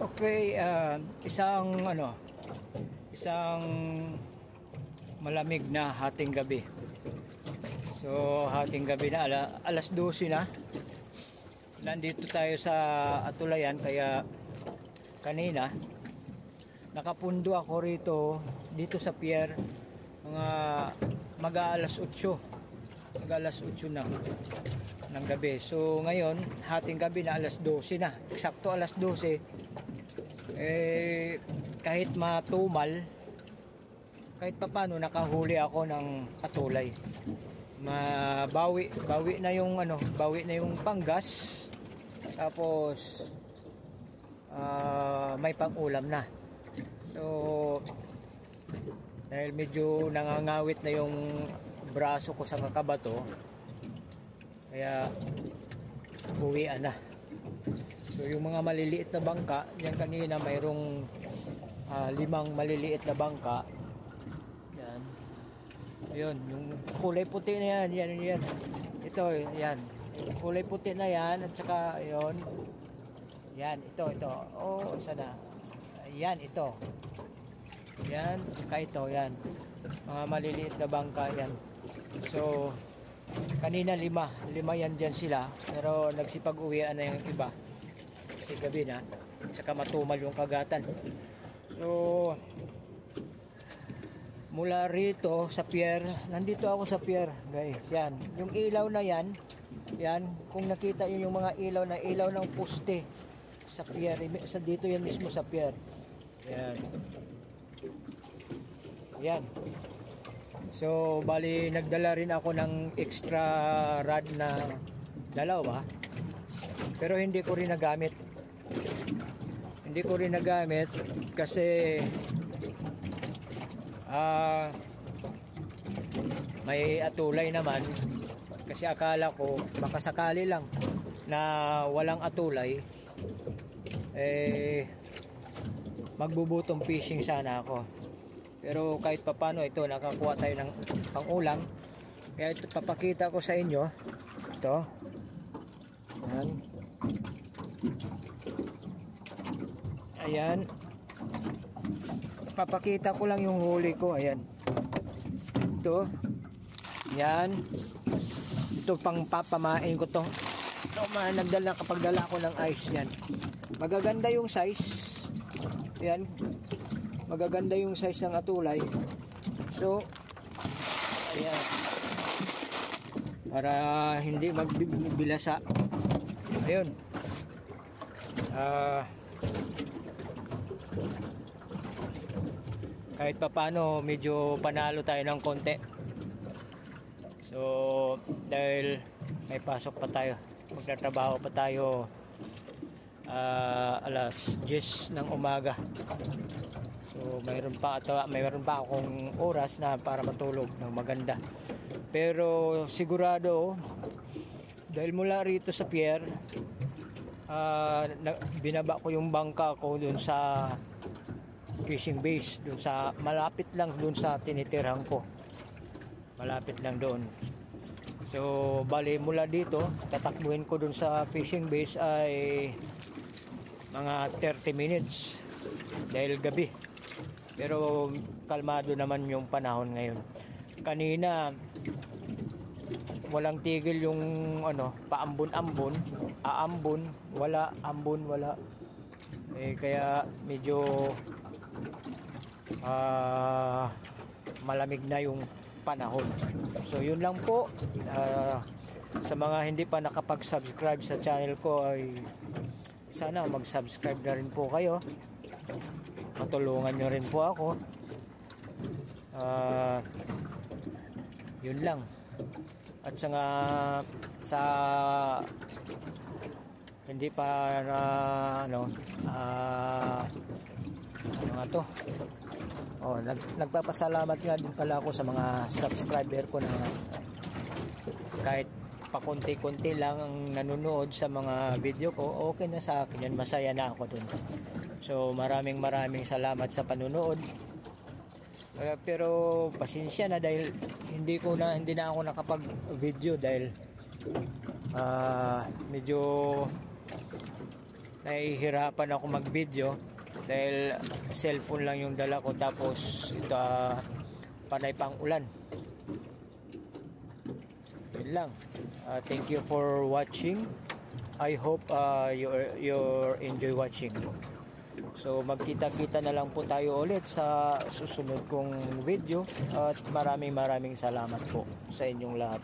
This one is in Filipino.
Okay, isang malamig na hating gabi. So, hating gabi na, alas 12 na. Nandito tayo sa Atulayan, kaya kanina nakapundo ako rito dito sa pier mga mag-aalas 8. Mag-aalas 8 na ng gabi. So, ngayon, hating gabi na alas 12 na. Eksakto alas 12. Kahit matumal, kahit papano nakahuli ako ng atulay. Bawi na yung panggas. Tapos may pang-ulam na. So, dahil medyo nangangawit na yung braso ko sa kakabato, kaya uwian na. So yung mga maliliit na bangka, yan kanina mayroong 5 maliliit na bangka. Yan. Ayun, yung kulay puti na yan, yan. Ito, yan. Kulay puti na yan, at saka ayun. Yan, ito. Oh, sana. Yan, ito. Yan, saka ito, yan. Mga maliliit na bangka, yan. So, kanina 5 yan dyan sila, pero nagsipag-uwian na yung iba. Kasi gabi na, saka matumal yung kagatan. So, mula rito sa pier, nandito ako sa pier, guys. Yan, yung ilaw na yan, kung nakita nyo yung mga ilaw ng poste sa pier, dito yan mismo sa pier. Yan. So, bali nagdala rin ako ng extra rod na dalawa, pero hindi ko rin nagamit. Kasi may atulay naman. Kasi akala ko baka sakali lang na walang atulay, magbubutong fishing sana ako. Pero kahit papano, ito, nakakuha tayo ng pang-ulam. Kaya ito, papakita ko sa inyo. Ito. Ayan. Ayan. Papakita ko lang yung huli ko. Ayan. Ito. Ayan. Ito, pang papamain ko to. So, kapag dala ko ng ice yan. Magaganda yung size. Ayan. Magaganda yung size ng atulay. So, ayan. Para hindi magbilasa. Ayun. Kahit papano, medyo panalo tayo ng konti. So, dahil may pasok pa tayo. Magtatrabaho pa tayo alas 10 ng umaga. So mayroon pa akong oras na para matulog ng maganda. Pero sigurado, dahil mula rito sa pier, binaba ko yung bangka ko dun sa fishing base, dun sa malapit lang dun sa tinitirhan ko. Malapit lang doon. So bali mula dito, tatakbuhin ko dun sa fishing base ay mga 30 minutes dahil gabi. Pero kalmado naman yung panahon ngayon. Kanina walang tigil yung paambon-ambon, aambon, wala, ambon, wala. Kaya medyo malamig na yung panahon. So yun lang po. Sa mga hindi pa nakapag-subscribe sa channel ko, ay sana mag-subscribe na rin po kayo. Matulungan nyo rin po ako. Yun lang. At sa hindi pa ano nga to. Nagpapasalamat nga din pala ako sa mga subscriber ko na kahit pakunti-kunti lang ang nanonood sa mga video ko, okay na sa akin yun. Masaya na ako dun. So maraming salamat sa panonood. Pero pasensya na dahil hindi na ako nakapag-video dahil medyo nahihirapan ako mag-video dahil cellphone lang yung dala ko, tapos ito panay pang ulan. Yun lang. Thank you for watching. I hope you enjoy watching. So magkita-kita na lang po tayo ulit sa susunod kong video, at maraming salamat po sa inyong lahat.